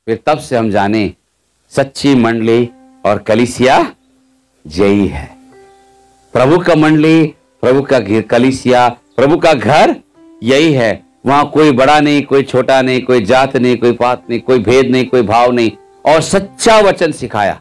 फिर तब से हम जाने सच्ची मंडली और कलीसिया यही है। प्रभु का मंडली, प्रभु का कलीसिया, प्रभु का घर यही है। वहां कोई बड़ा नहीं, कोई छोटा नहीं, कोई जात नहीं, कोई पात नहीं, कोई भेद नहीं, कोई भाव नहीं, और सच्चा वचन सिखाया।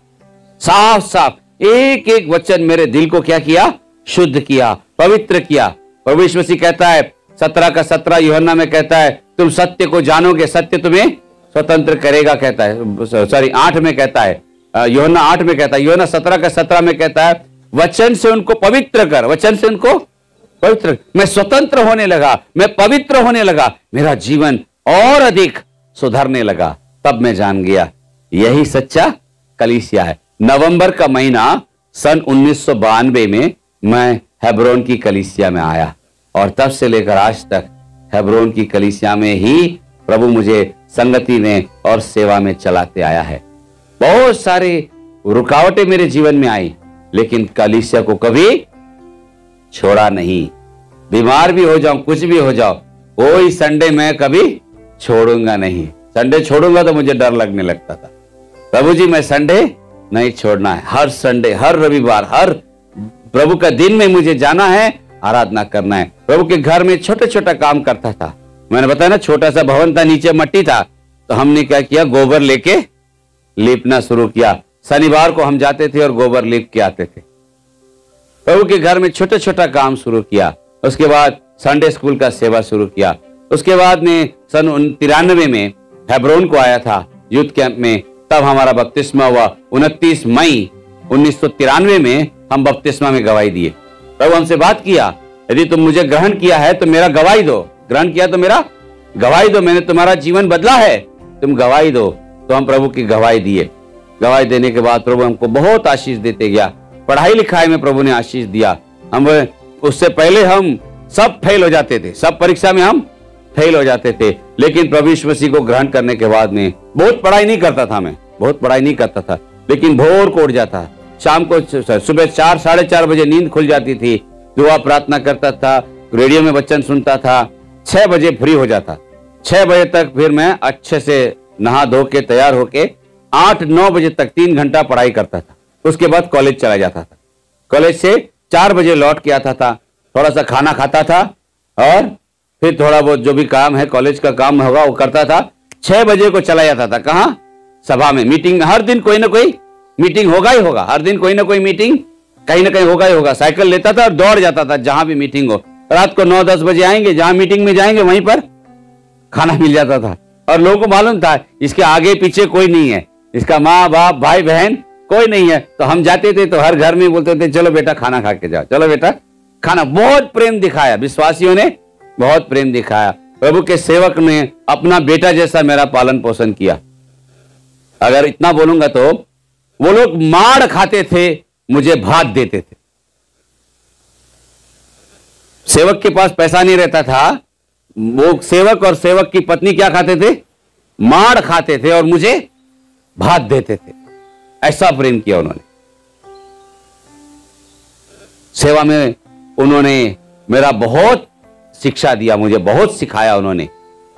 साफ साफ एक एक वचन मेरे दिल को क्या किया? शुद्ध किया, पवित्र किया। प्रभु यीशु मसीह कहता है 17 का 17 यूहन्ना में कहता है, तुम सत्य को जानोगे, सत्य तुम्हें स्वतंत्र करेगा, कहता है। सॉरी 8 में कहता है, यूहन्ना 8 में कहता है, यूहन्ना 17 का 17 में कहता है, वचन से उनको पवित्र कर, वचन से उनको पवित्र। मैं स्वतंत्र होने लगा, मैं पवित्र होने लगा, मेरा जीवन और अधिक सुधरने लगा। तब मैं जान गया यही सच्चा कलीसिया है। नवंबर का महीना सन 1992 में मैं हेब्रोन की कलीसिया में आया, और तब से लेकर आज तक हेब्रोन की कलीसिया में ही प्रभु मुझे संगति में और सेवा में चलाते आया है। बहुत सारे रुकावटें मेरे जीवन में आई, लेकिन कलीसिया को कभी छोड़ा नहीं। बीमार भी हो जाऊं, कुछ भी हो जाओ, कोई संडे मैं कभी छोड़ूंगा नहीं। संडे छोड़ूंगा तो मुझे डर लगने लगता था। प्रभु जी मैं संडे नहीं छोड़ना है, हर संडे, हर रविवार, हर प्रभु का दिन में मुझे जाना है, आराधना करना है। प्रभु के घर में छोटा छोटा काम करता था। मैंने बताया ना, छोटा सा भवन था, नीचे मट्टी था, तो हमने क्या किया, गोबर लेके लीपना शुरू किया। शनिवार को हम जाते थे और गोबर लीप के आते थे। प्रभु के घर में छोटा छोटा काम शुरू किया। उसके बाद संडे स्कूल का सेवा शुरू किया। उसके बाद में सन 93 में हेब्रोन को आया था यूथ कैंप में, तब हमारा बपतिस्मा हुआ। 29 मई 1993 में हम बपतिस्मा में गवाही दिए। प्रभु हमसे बात किया, यदि तुम मुझे ग्रहण किया है तो मेरा गवाही दो, ग्रहण किया तो मेरा गवाही दो, मैंने तुम्हारा जीवन बदला है, तुम गवाही दो। तो हम प्रभु की गवाही दिए। गवाही देने के बाद प्रभु हमको बहुत आशीष देते गया। पढ़ाई लिखाई में प्रभु ने आशीष दिया। हम उससे पहले हम सब फेल हो जाते थे, सब परीक्षा में हम फेल हो जाते थे, लेकिन प्रभु यीशु मसीह को ग्रहण करने के बाद में बहुत पढ़ाई नहीं करता था, मैं बहुत पढ़ाई नहीं करता था, लेकिन भोर को उठ जाता, शाम को सुबह 4 साढ़े 4 बजे नींद खुल जाती थी, दुआ प्रार्थना करता था, रेडियो में वचन सुनता था, 6 बजे फ्री हो जाता, 6 बजे तक फिर मैं अच्छे से नहा धो के तैयार होके 8-9 बजे तक 3 घंटा पढ़ाई करता था। उसके बाद कॉलेज चला जाता था। कॉलेज से 4 बजे लौट के आता था, थोड़ा सा खाना खाता था और फिर थोड़ा बहुत जो भी काम है कॉलेज का काम होगा वो करता था। 6 बजे को चला जाता था, कहाँ? सभा में। मीटिंग हर दिन कोई ना कोई मीटिंग होगा ही होगा, हर दिन कोई ना कोई मीटिंग कहीं ना कहीं होगा ही होगा। साइकिल लेता था और दौड़ जाता था जहां भी मीटिंग हो। रात को 9-10 बजे आएंगे, जहां मीटिंग में जाएंगे वहीं पर खाना मिल जाता था। और लोगों को मालूम था इसके आगे पीछे कोई नहीं है, इसका माँ बाप भाई बहन कोई नहीं है। तो हम जाते थे तो हर घर में बोलते थे चलो बेटा खाना खा के जाओ, चलो बेटा खाना। बहुत प्रेम दिखाया, विश्वासियों ने बहुत प्रेम दिखाया। प्रभु के सेवक ने अपना बेटा जैसा मेरा पालन पोषण किया। अगर इतना बोलूंगा तो वो लोग मार खाते थे, मुझे भात देते थे। सेवक के पास पैसा नहीं रहता था, वो सेवक और सेवक की पत्नी क्या खाते थे? मार खाते थे और मुझे भात देते थे। ऐसा प्रेम किया उन्होंने। सेवा में उन्होंने मेरा बहुत शिक्षा दिया, मुझे बहुत सिखाया उन्होंने,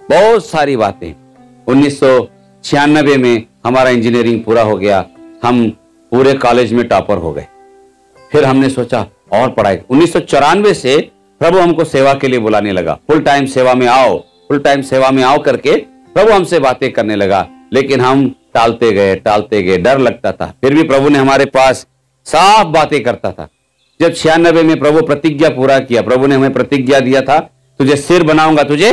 बहुत सारी बातें। 1996 में हमारा इंजीनियरिंग पूरा हो गया, हम पूरे कॉलेज में टॉपर हो गए। फिर हमने सोचा और पढ़ाई। 1994 से प्रभु हमको सेवा के लिए बुलाने लगा, फुल टाइम सेवा में आओ, फुल टाइम सेवा में आओ करके प्रभु हमसे बातें करने लगा। लेकिन हम टालते गए, डर लगता था। फिर भी प्रभु ने हमारे पास साफ बातें करता था। जब 96 में प्रभु प्रतिज्ञा पूरा किया, प्रभु ने हमें प्रतिज्ञा दिया था, तुझे सिर बनाऊंगा, तुझे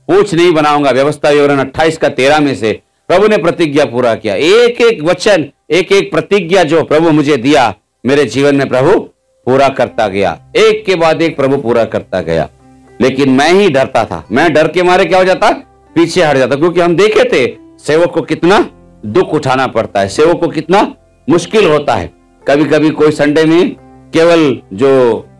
पूंछ नहीं बनाऊंगा। व्यवस्था विवरण 28 का 13 में से प्रभु ने प्रतिज्ञा पूरा किया। एक एक वचन, एक एक प्रतिज्ञा जो प्रभु मुझे दिया, मेरे जीवन में प्रभु पूरा करता गया। एक के बाद एक प्रभु पूरा करता गया। लेकिन मैं ही डरता था, मैं डर के मारे क्या हो जाता, पीछे हट जाता। क्योंकि हम देखे थे सेवक को कितना दुख उठाना पड़ता है, सेवक को कितना मुश्किल होता है। कभी कभी कोई संडे में केवल जो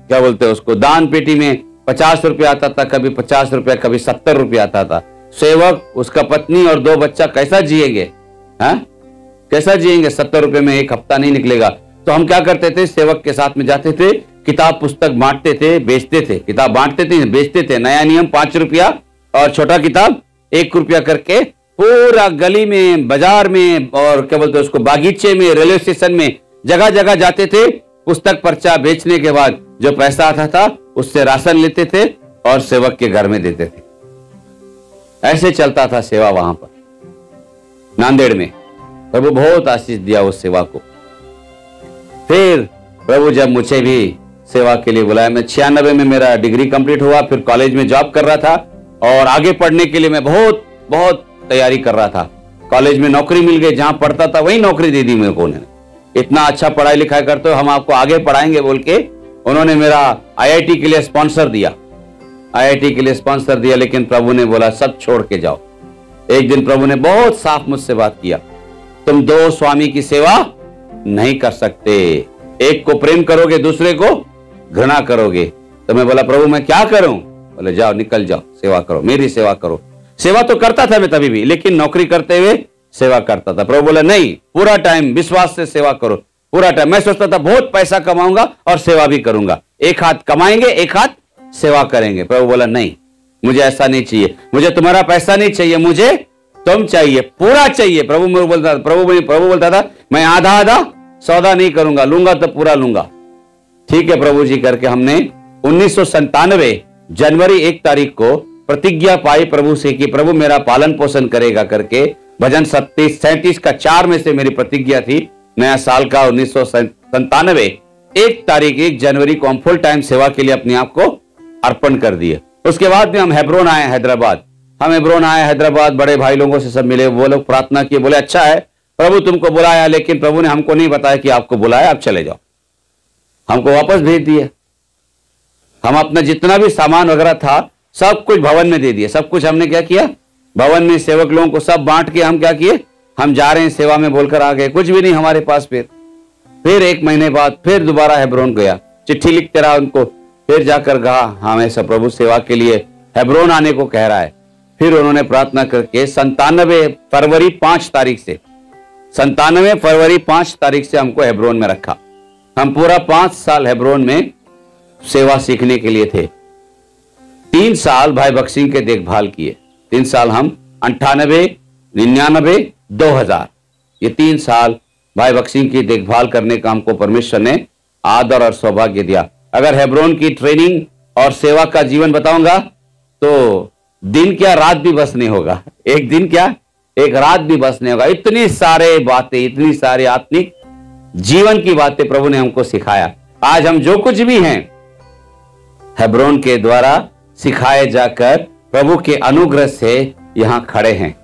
क्या बोलते हैं उसको, दान पेटी में 50 रुपया आता था, कभी 50 रुपया, कभी 70 रुपया आता था। सेवक, उसका पत्नी और 2 बच्चा कैसा जिएंगे? हाँ, कैसा जिएंगे? 70 रुपए में एक हफ्ता नहीं निकलेगा। तो हम क्या करते थे, सेवक के साथ में जाते थे, किताब पुस्तक बांटते थे, बेचते थे। किताब बांटते थे, बेचते थे। नया नियम 5 रुपया और छोटा किताब 1 रुपया करके पूरा गली में, बाजार में, और क्या बोलते उसको, बागीचे में, रेलवे स्टेशन में, जगह जगह जाते थे। पुस्तक पर्चा बेचने के बाद जो पैसा आता था उससे राशन लेते थे और सेवक के घर में देते थे। ऐसे चलता था सेवा वहां पर नांदेड़ में। प्रभु बहुत आशीष दिया उस सेवा को। फिर प्रभु जब मुझे भी सेवा के लिए बुलाया, मैं 96 में मेरा डिग्री कंप्लीट हुआ, फिर कॉलेज में जॉब कर रहा था और आगे पढ़ने के लिए मैं बहुत बहुत तैयारी कर रहा था। कॉलेज में नौकरी मिल गई, जहां पढ़ता था वही नौकरी दे दी मेरे को। उन्होंने इतना अच्छा पढ़ाई लिखाई करते हो, हम आपको आगे पढ़ाएंगे बोल के उन्होंने मेरा आईआईटी के लिए स्पॉन्सर दिया। आईआईटी के लिए स्पॉन्सर दिया, लेकिन प्रभु ने बोला सब छोड़ के जाओ। एक दिन प्रभु ने बहुत साफ मुझसे बात किया, तुम दो स्वामी की सेवा नहीं कर सकते, एक को प्रेम करोगे दूसरे को घृणा करोगे। तो मैं बोला प्रभु मैं क्या करूं? बोले जाओ, निकल जाओ, सेवा करो, मेरी सेवा करो। सेवा तो करता था मैं तभी भी, लेकिन नौकरी करते हुए सेवा करता था। प्रभु बोला नहीं, पूरा टाइम विश्वास से सेवा करो, पूरा टाइम। मैं सोचता था बहुत पैसा कमाऊंगा और सेवा भी करूंगा, एक हाथ कमाएंगे एक हाथ सेवा करेंगे। प्रभु बोला नहीं, मुझे ऐसा नहीं चाहिए, मुझे तुम्हारा पैसा नहीं चाहिए, मुझे तुम चाहिए, पूरा चाहिए। प्रभु बोलता था मैं आधा आधा सौदा नहीं करूंगा, लूंगा तो पूरा लूंगा। ठीक है प्रभु जी करके हमने 1997 जनवरी 1 तारीख को प्रतिज्ञा पाई प्रभु से कि प्रभु मेरा पालन पोषण करेगा करके। भजन 37 का 4 में से मेरी प्रतिज्ञा थी। नया साल का 1997 1 तारीख 1 जनवरी को हम फुल टाइम सेवा के लिए अपने आप को अर्पण कर दिए। उसके बाद में हम हेब्रोन आए हैदराबाद। हम हेब्रोन आए हैदराबाद, बड़े भाई लोगों से सब मिले, वो लोग प्रार्थना किए, बोले अच्छा है प्रभु तुमको बुलाया, लेकिन प्रभु ने हमको नहीं बताया कि आपको बुलाया, आप चले जाओ। हमको वापस भेज दिए। हम अपना जितना भी सामान वगैरह था सब कुछ भवन में दे दिए। सब कुछ हमने क्या किया, भवन में सेवक लोगों को सब बांट के हम क्या किए, हम जा रहे हैं सेवा में बोलकर आ गए। कुछ भी नहीं हमारे पास। फिर 1 महीने बाद फिर दोबारा हेब्रोन गया, चिट्ठी लिखते रहा उनको, फिर जाकर कहा हमें सब प्रभु सेवा के लिए हेब्रोन आने को कह रहा है। फिर उन्होंने प्रार्थना करके 97 फरवरी 5 तारीख से 97 फरवरी 5 तारीख से हमको हेब्रोन में रखा। हम पूरा 5 साल हेब्रोन में सेवा सीखने के लिए थे। 3 साल भाई बख्सिंग के देखभाल किए। 3 साल हम 98, 99, 2000 ये 3 साल भाई बख्सिंग की देखभाल करने का हमको परमेश्वर ने आदर और सौभाग्य दिया। अगर हेब्रोन की ट्रेनिंग और सेवा का जीवन बताऊंगा तो दिन क्या रात भी बस नहीं होगा। एक दिन क्या एक रात भी बस नहीं होगा। इतनी सारे बातें, इतनी सारी आत्मिक जीवन की बातें प्रभु ने हमको सिखाया। आज हम जो कुछ भी हैं हेब्रोन के द्वारा सिखाए जाकर प्रभु के अनुग्रह से यहां खड़े हैं,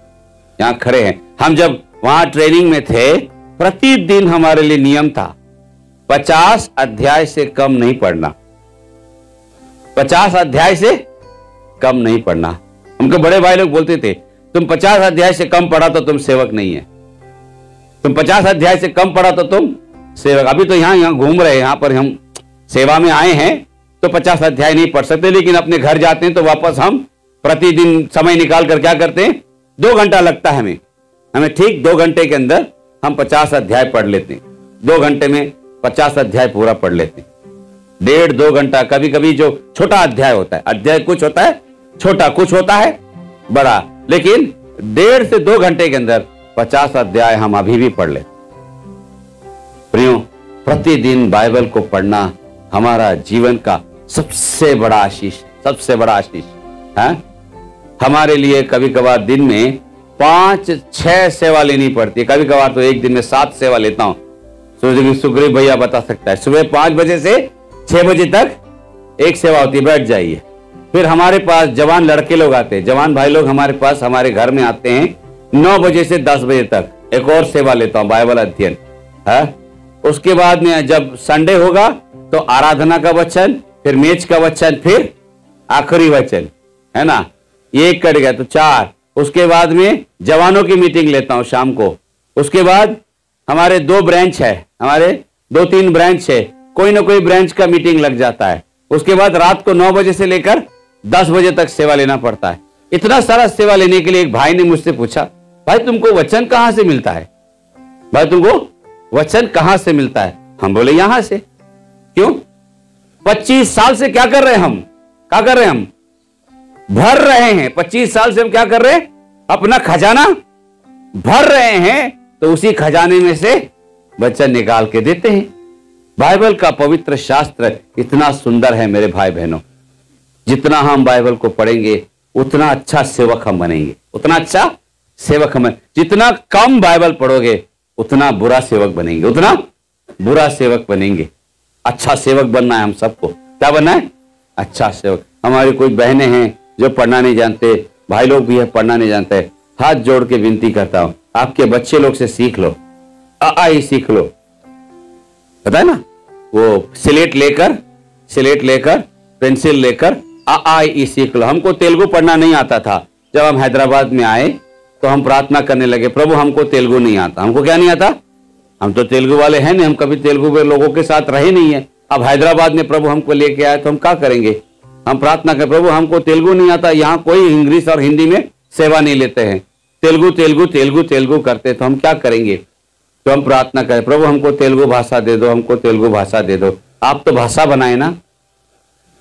यहां खड़े हैं। हम जब वहां ट्रेनिंग में थे, प्रतिदिन हमारे लिए नियम था 50 अध्याय से कम नहीं पढ़ना। 50 अध्याय से कम नहीं पढ़ना। हमको बड़े भाई लोग बोलते थे तुम 50 अध्याय से कम पढ़ा तो तुम सेवक नहीं है, तुम 50 अध्याय से कम पढ़ा तो तुम सेवक। अभी तो यहाँ घूम रहे हैं, यहाँ पर हम सेवा में आए हैं तो 50 अध्याय नहीं पढ़ सकते, लेकिन अपने घर जाते हैं तो वापस हम प्रतिदिन समय निकाल कर क्या करते हैं, 2 घंटा लगता है हमें ठीक 2 घंटे के अंदर हम 50 अध्याय पढ़ लेते हैं। 2 घंटे में 50 अध्याय पूरा पढ़ लेते हैं। 1.5-2 घंटा। कभी कभी जो छोटा अध्याय होता है, अध्याय कुछ होता है छोटा, कुछ होता है बड़ा, लेकिन 1.5 से 2 घंटे के अंदर 50 अध्याय हम अभी भी पढ़ लेते। प्रियो, प्रतिदिन बाइबल को पढ़ना हमारा जीवन का सबसे बड़ा आशीष, सबसे बड़ा आशीष है। हमारे लिए कभी कभार दिन में 5-6 सेवा लेनी पड़ती है, कभी कभार तो एक दिन में 7 सेवा लेता हूं। सुग्रीव भैया बता सकता है, सुबह 5 बजे से 6 बजे तक एक सेवा होती है, बैठ जाइए। फिर हमारे पास जवान लड़के लोग आते हैं, जवान भाई लोग हमारे पास हमारे घर में आते हैं 9 बजे से 10 बजे तक। एक और सेवा लेता हूं, बाइबल अध्ययन है। उसके बाद में जब संडे होगा तो आराधना का वचन, फिर मेज का वचन, फिर आखिरी वचन, है ना, ये एक कट गया तो 4। उसके बाद में जवानों की मीटिंग लेता हूं शाम को। उसके बाद हमारे 2 ब्रांच है, हमारे 2-3 ब्रांच है, कोई ना कोई ब्रांच का मीटिंग लग जाता है। उसके बाद रात को 9 बजे से लेकर 10 बजे तक सेवा लेना पड़ता है। इतना सारा सेवा लेने के लिए एक भाई ने मुझसे पूछा, भाई तुमको वचन कहां से मिलता है, भाई तुमको वचन कहां से मिलता है? हम बोले यहां से। क्यों? 25 साल से क्या कर रहे हैं हम, क्या कर रहे हैं हम? भर रहे हैं। 25 साल से हम क्या कर रहे हैं? अपना खजाना भर रहे हैं तो उसी खजाने में से वचन निकाल के देते हैं। बाइबल का पवित्र शास्त्र इतना सुंदर है मेरे भाई बहनों, जितना हम बाइबल को पढ़ेंगे उतना अच्छा सेवक हम बनेंगे, उतना अच्छा सेवक हम। जितना कम बाइबल पढ़ोगे उतना बुरा सेवक बनेंगे, उतना बुरा सेवक बनेंगे। अच्छा सेवक बनना है हम सबको। क्या बनना है? अच्छा सेवक। हमारी कोई बहनें हैं जो पढ़ना नहीं जानते, भाई लोग भी है पढ़ना नहीं जानते, हाथ जोड़ के विनती करता हूं, आपके बच्चे लोग से सीख लो, आ ही सीख लो। पता है ना, वो स्लेट लेकर पेंसिल लेकर आ ई सीख लो। हमको तेलुगु पढ़ना नहीं आता था। जब हम हैदराबाद में आए तो हम प्रार्थना करने लगे, प्रभु हमको तेलुगु नहीं आता। हमको क्या नहीं आता? हम तो तेलुगु वाले हैं नहीं, हम कभी तेलुगु में लोगों के साथ रहे नहीं है। अब हैदराबाद में प्रभु हमको लेके आए तो हम क्या करेंगे? हम प्रार्थना करें, प्रभु हमको तेलुगु नहीं आता, यहाँ कोई इंग्लिश और हिंदी में सेवा नहीं लेते हैं, तेलुगु तेलुगु तेलुगु तेलुगु करते, तो हम क्या करेंगे? तो हम प्रार्थना करें, प्रभु हमको तेलुगु भाषा दे दो, हमको तेलुगु भाषा दे दो। आप तो भाषा बनाए ना।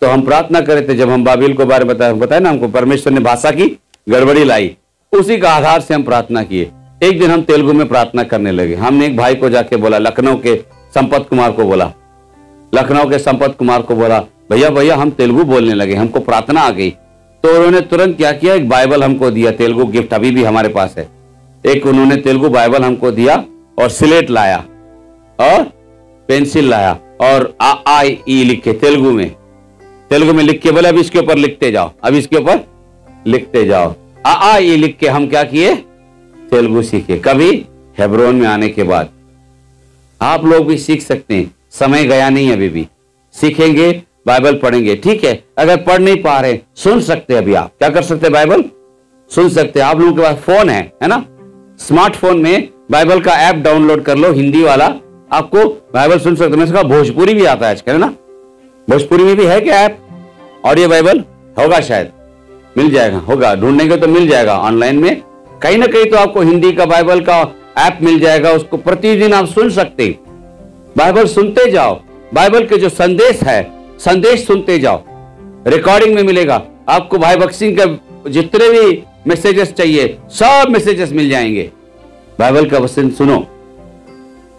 तो हम प्रार्थना करे थे, जब हम बाबिल को बारे में बताया ना, हमको परमेश्वर ने भाषा की गड़बड़ी लाई, उसी का आधार से हम प्रार्थना किए। एक दिन हम तेलुगु में प्रार्थना करने लगे। हमने एक भाई को जाके बोला, लखनऊ के संपत कुमार को बोला, भैया हम तेलुगु बोलने लगे, हमको प्रार्थना आ गई। तो उन्होंने तुरंत क्या किया, एक बाइबल हमको दिया, तेलुगु गिफ्ट अभी भी हमारे पास है। एक उन्होंने तेलुगु बाइबल हमको दिया और स्लेट लाया और पेंसिल लाया और आ ई लिखे तेलुगु में लिख के बोले, अब इसके ऊपर लिखते जाओ। आ ई लिख के हम क्या किए? तेलुगु सीखे। कभी हेब्रोन में आने के बाद आप लोग भी सीख सकते हैं, समय गया नहीं, अभी भी सीखेंगे, बाइबल पढ़ेंगे। ठीक है, अगर पढ़ नहीं पा रहे सुन सकते हैं। अभी आप क्या कर सकते हैं? बाइबल सुन सकते हैं। आप लोगों के पास फोन है ना? स्मार्टफोन में बाइबल का ऐप डाउनलोड कर लो, हिंदी वाला, आपको बाइबल सुन सकते हैं। मैं भोजपुरी भी आता है आजकल, है ना? भोजपुरी में भी है क्या ऐप? ऑडियो बाइबल होगा, शायद मिल जाएगा, होगा, ढूंढेंगे तो मिल जाएगा ऑनलाइन में कहीं ना कहीं। तो आपको हिंदी का बाइबल का ऐप मिल जाएगा, उसको प्रतिदिन आप सुन सकते हैं। बाइबल सुनते जाओ, बाइबल के जो संदेश है, संदेश सुनते जाओ, रिकॉर्डिंग में मिलेगा आपको। भाई बख्शी के जितने भी मैसेजेस चाहिए, सब मैसेजेस मिल जाएंगे। बाइबल का वचन सुनो,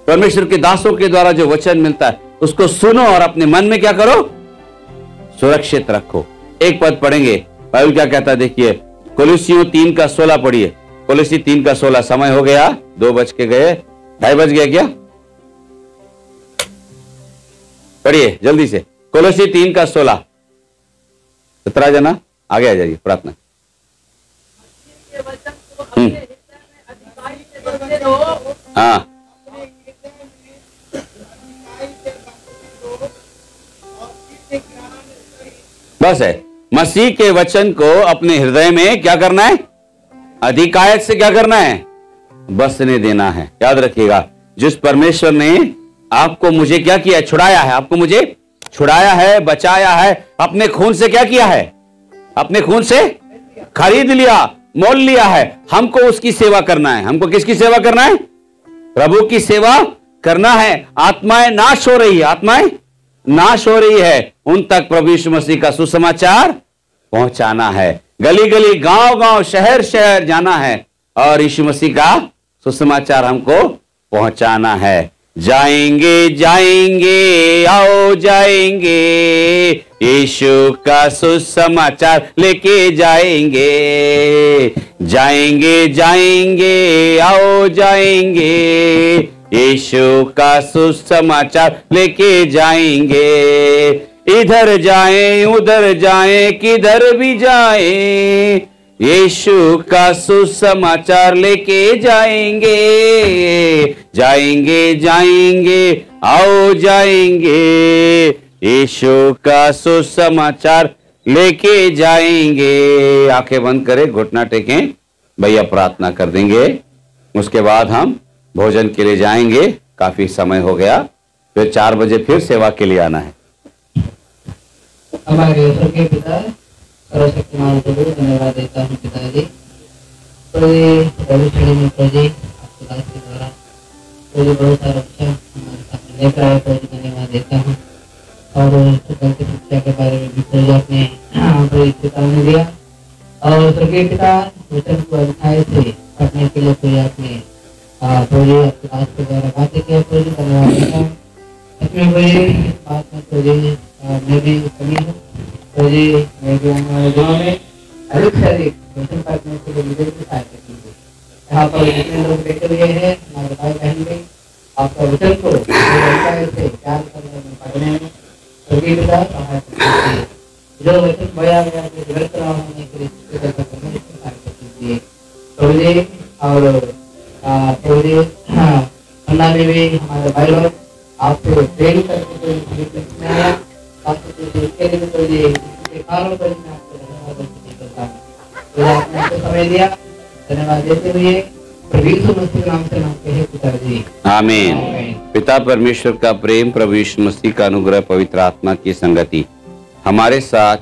परमेश्वर के दासों के द्वारा जो वचन मिलता है उसको सुनो और अपने मन में क्या करो? सुरक्षित रखो। एक पद पढ़ेंगे, बाइबल क्या कहता है देखिए, कोलोसियों 3:16 पढ़िए। कोलोसी 3:16। समय हो गया, 2 बज के गए, 2:30 बज गया क्या? पढ़िए जल्दी से, कोलोसी 3:16। 17 जना आगे आ जाइए, प्रार्थना। हाँ, बस है, मसीह के वचन को अपने हृदय में क्या करना है? अधिकायत से क्या करना है? बसने देना है। याद रखिएगा, जिस परमेश्वर ने आपको मुझे क्या किया? छुड़ाया है। आपको मुझे छुड़ाया है, बचाया है, अपने खून से क्या किया है? अपने खून से खरीद लिया, मोल लिया है। हमको उसकी सेवा करना है। हमको किसकी सेवा करना है? प्रभु की सेवा करना है। आत्माएं नाश हो रही है, आत्माएं नाश हो रही है, उन तक प्रभु यीशु मसीह का सुसमाचार पहुंचाना है। गली गली, गांव गांव, शहर शहर जाना है और यीशु मसीह का सुसमाचार हमको पहुंचाना है। जाएंगे जाएंगे आओ जाएंगे, यीशु का सुसमाचार लेके जाएंगे। जाएंगे जाएंगे आओ जाएंगे, यीशु का सुसमाचार लेके जाएंगे। इधर जाएं उधर जाएं किधर भी जाएं, यीशु का सुसमाचार लेके जाएंगे। जाएंगे जाएंगे आओ जाएंगे, यीशु का सुसमाचार लेके जाएंगे। आंखें बंद करें, घुटना टेकें, भैया प्रार्थना कर देंगे, उसके बाद हम भोजन के लिए जाएंगे। काफी समय हो गया, फिर 4 बजे फिर सेवा के लिए आना है। हमारे स्वर्गीय पिता, सर्वशक्तिमान प्रभु, धन्यवाद देता हूँ पिताजी। प्रभु आपके दास के द्वारा बहुत सारा अच्छा हमारे साथ लेकर आए, प्रभु धन्यवाद देता हूँ। और शिक्षा के बारे में भी प्रभु आपने चेतावनी दिया और स्वर्गीय पिता वचन को अध्याय से पढ़ने के लिए कोई आपने प्रभु जी आपके पास के द्वारा बातें किया, प्रभु जी धन्यवाद देता हूँ। इसमें प्रभु जी इस बात में प्रभु जी मैं भी कमी हूँ, प्रभु जी मैं भी आने वाले दिनों में अधिक से अधिक वचन पढ़ने के लिए मुझे भी सहायता कीजिए। यहाँ पर जितने लोग बैठे हुए हैं हमारे भाई बहन भी आपका वचन को से प्यार करने में पढ़ने में स्वर्गीय पिता सहायता कीजिए। जो वचन बोया गया है गलत ना होने के लिए सहायता कीजिए प्रभु जी। और प्रभु जी अन्ना में भी हमारे भाई लोग आपसे प्रेम करके आपने समय दिया, धन्यवाद देते हुए प्रभु यीशु मसीह के नाम से नाम कहे पिताजी आमीन। पिता परमेश्वर का प्रेम, प्रभु यीशु मसीह का अनुग्रह, पवित्र आत्मा की संगति हमारे साथ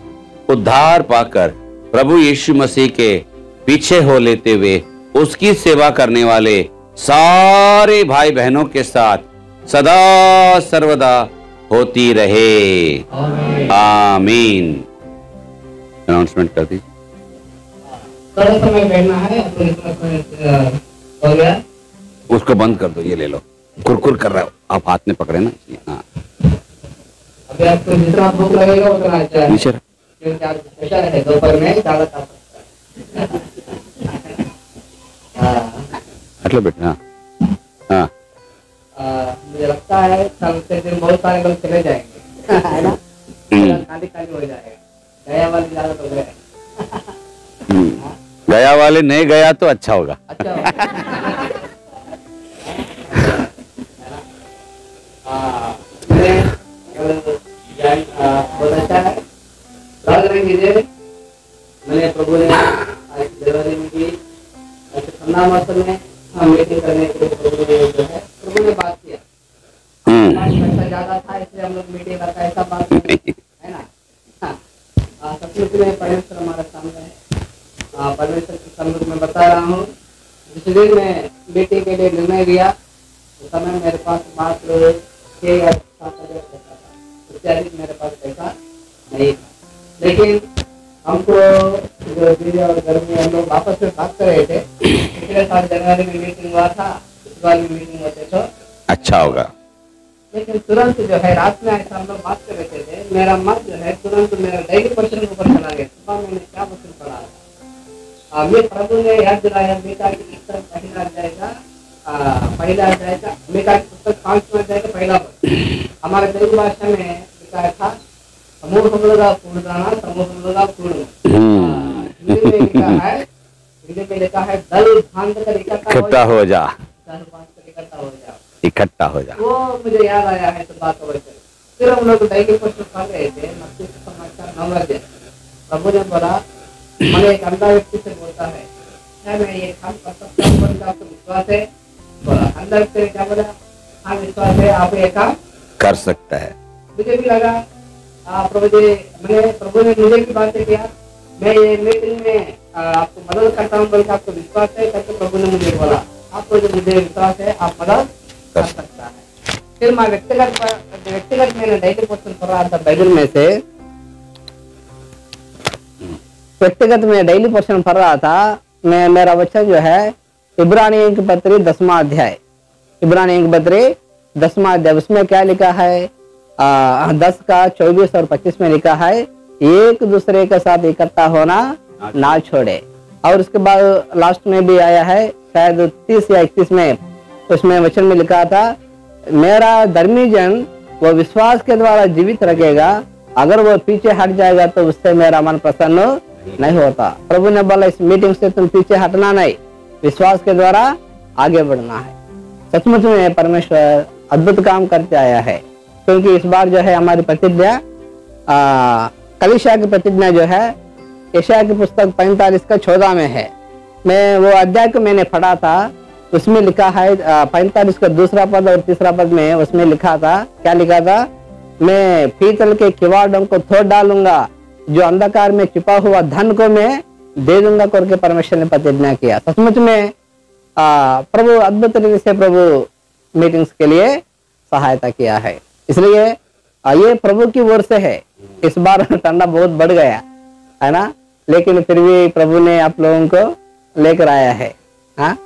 उद्धार पाकर प्रभु यीशु मसीह के पीछे हो लेते हुए उसकी सेवा करने वाले सारे भाई बहनों के साथ सदा सर्वदा होती रहे। आमीन। अनाउंसमेंट कर दीजिए। थोड़ा समय बैठना है, हो गया उसको बंद कर दो, ये ले लो, कुरकुर कर रहा हो आप, हाथ में पकड़े ना। हाँ, अभी आपको जितना भूख लगेगा उतना अच्छा है, नीचे क्योंकि आज स्पेशल है, दोपहर में ज़्यादा खा सकता है। मतलब बेटा हाँ मुझे लगता है कल से दिन बहुत सारे लोग चले जाएंगे, है ना, खाली खाली हो जाएगा। गया वाले ज़्यादा लोग गए, गया वाले नहीं गया तो अच्छा होगा। अच्छा बहुत अच्छा है। मैंने प्रभु ने आज जनवरी में भी ठंडा मौसम में मीटिंग करने के लिए प्रभु ने जो है प्रभु ने बात किया। पैसा ज्यादा था इसलिए हम लोग मीटिंग रखा, ऐसा बात नहीं है ना। सचमुच में परमेश्वर हमारे सामने है, परमेश्वर के सम्मुख में बता रहा हूँ। जिस दिन मैं मीटिंग के लिए निर्णय लिया उस समय मेरे पास मात्र 6 या 7 हज़ार पैसा था, उससे अधिक मेरे पास पैसा नहीं था। लेकिन हमको जो दिल्ली और गर्मी हम लोग वापस में बात कर रहे थे, पिछले साल जनवरी में मीटिंग हुआ था, इस बार भी मीटिंग होते तो अच्छा होगा। लेकिन तुरंत जो है रात में ऐसा हम लोग बात कर रहे थे, मेरा मन जो है तुरंत मेरा डेली पर्सन के ऊपर चला गया। सुबह मैंने क्या वचन पढ़ा था, मैं प्रभु ने याद दिलाया मीका की पुस्तक पहला जाएगा, मीका की पुस्तक 5वां अध्याय का पहला पद हमारे तेलुगु भाषा में लिखा था, समूहमुगा पूर्णदाना समूहमुगा पूर्ण। हिंदी में लिखा है, हिंदी में लिखा है दल बांध कर इकट्ठा हो जा, दल बांध कर इकट्ठा हो जा, इकट्ठा हो जा। वो मुझे याद आया है तो बात हो गई। फिर हम लोग डेली पोस्ट पढ़ रहे थे, मत्ती समाचार 9 अध्याय। प्रभु ने बोला, मैंने एक अंधा व्यक्ति से बोलता है क्या मैं ये काम कर सकता हूँ, बोला आपको विश्वास है? बोला अंधा व्यक्ति ने क्या बोला, हाँ विश्वास है, आप ये काम कर सकता है। मुझे भी लगा प्रभु ने मुझे भी बातें किया, मैं ये मीटिंग में आपको मदद करता हूँ, बल्कि आपको विश्वास है करके प्रभु ने मुझे बोला, आपको जो मुझे विश्वास है आप मदद कर सकता है। फिर मैं व्यक्तिगत मैंने डेली पोस्ट पढ़ रहा था बाइबल में से, व्यक्तिगत में डेली पोर्शन पढ़ रहा था। मैं मेरा वचन जो है इब्रानियों की पत्री 10वां अध्याय, इब्रानियों की पत्री 10वां अध्याय, उसमें क्या लिखा है 10 का 24 और 25 में लिखा है, एक दूसरे के साथ इकट्ठा होना ना छोड़े। और उसके बाद लास्ट में भी आया है शायद 30 या 31 में, उसमें वचन में लिखा था, मेरा धर्मी जन वो विश्वास के द्वारा जीवित रखेगा, अगर वो पीछे हट जाएगा तो उससे मेरा मन प्रसन्न नहीं होता। प्रभु ने बोला इस मीटिंग से तुम पीछे हटना नहीं, विश्वास के द्वारा आगे बढ़ना है। सचमुच में परमेश्वर अद्भुत काम करते आया है, क्योंकि इस बार जो है हमारी प्रतिज्ञा कलीसिया की प्रतिज्ञा जो है यशायाह की पुस्तक 45 का 14 में है। मैं वो अध्याय को मैंने पढ़ा था, उसमें लिखा है 45 का 2रा पद और 3रा पद में, उसमें लिखा था, क्या लिखा था, मैं पीतल के किवाड़ों को तोड़ डालूंगा, जो अंधकार में छिपा हुआ धन को मैं दे दूंगा करके परमेश्वर ने प्रतिज्ञा किया। सचमुच में प्रभु अद्भुत तरीके से प्रभु मीटिंग्स के लिए सहायता किया है, इसलिए ये प्रभु की ओर से है। इस बार ठंडा बहुत बढ़ गया है ना, लेकिन फिर भी प्रभु ने आप लोगों को लेकर आया है। हाँ,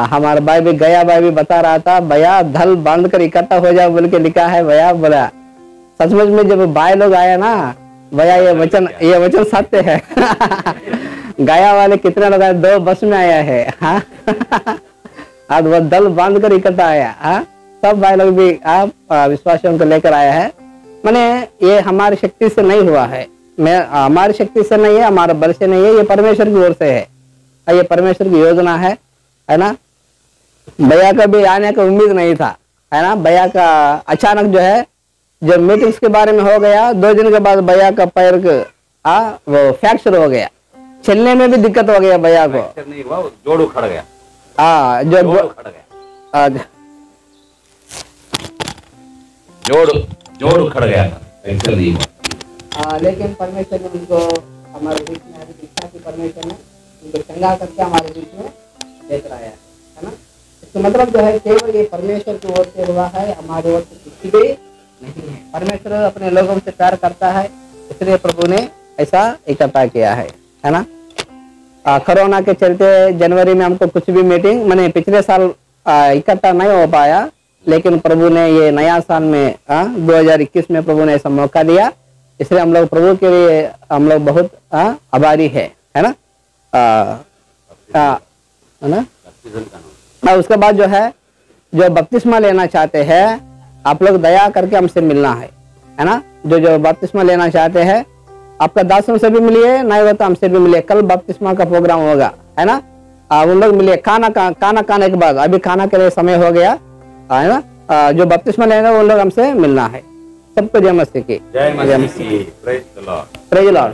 हमारा भाई भी गया भाई भी बता रहा था, भैया धल बांध कर इकट्ठा हो जाओ बोल के लिखा है। भैया बोला सचमुच में जब भाई लोग आया ना भैया, ये वचन सत्य है। गया वाले कितने लोग आए, 2 बस में आया है। हाँ, आज वो दल बांध कर इकट्ठा आया। हाँ, सब भाई लोग भी आप विश्वासियों को लेकर आया है। माने ये हमारी शक्ति से नहीं हुआ है, हमारी शक्ति से नहीं है, हमारे बल से नहीं है, ये परमेश्वर की ओर से है। ये परमेश्वर की योजना है ना। भैया का भी आने का उम्मीद नहीं था, है ना। भैया का अचानक जो है जब मीटिंग्स के बारे में हो गया, 2 दिन के बाद भैया का पैर वो फ्रैक्चर हो गया, चलने में भी दिक्कत हो गया भैया को। नहीं हुआ, जोड़ उखड़ गया। हाँ, जोड़ उखड़ गया था, फ्रैक्चर नहीं हुआ। लेकिन परमेश्वर ने उनको हमारे बीच में इच्छा की, परमेश्वर ने उनको चंगा करके हमारे बीच में लेकर आया है ना। इसका मतलब जो है केवल ये परमेश्वर की ओर से हुआ है, हमारी ओर से कुछ भी नहीं है। परमेश्वर अपने लोगों से प्यार करता है, इसलिए प्रभु ने ऐसा इकट्ठा किया है ना। कोरोना के चलते जनवरी में हमको कुछ भी मीटिंग मैंने पिछले साल इकट्ठा नहीं हो पाया, लेकिन प्रभु ने ये नया साल में 2021 में प्रभु ने ऐसा मौका दिया, इसलिए हम लोग प्रभु के लिए हम लोग बहुत आभारी है ना। है ना। उसके बाद जो है जो बपतिस्मा लेना चाहते हैं आप लोग दया करके हमसे मिलना है ना। जो बपतिस्मा लेना चाहते हैं आपका दासों से भी मिलिए, नहीं होता हमसे भी मिलिए। कल बपतिस्मा का प्रोग्राम होगा, है ना। उन लोग मिलिए खाना खाने के बाद, अभी खाना के लिए समय हो गया, है ना। जो बपतिस्मा लेगा वो लोग हमसे मिलना है। सबको जय मसीह की। जय मसीह की। Praise the Lord. Praise the Lord.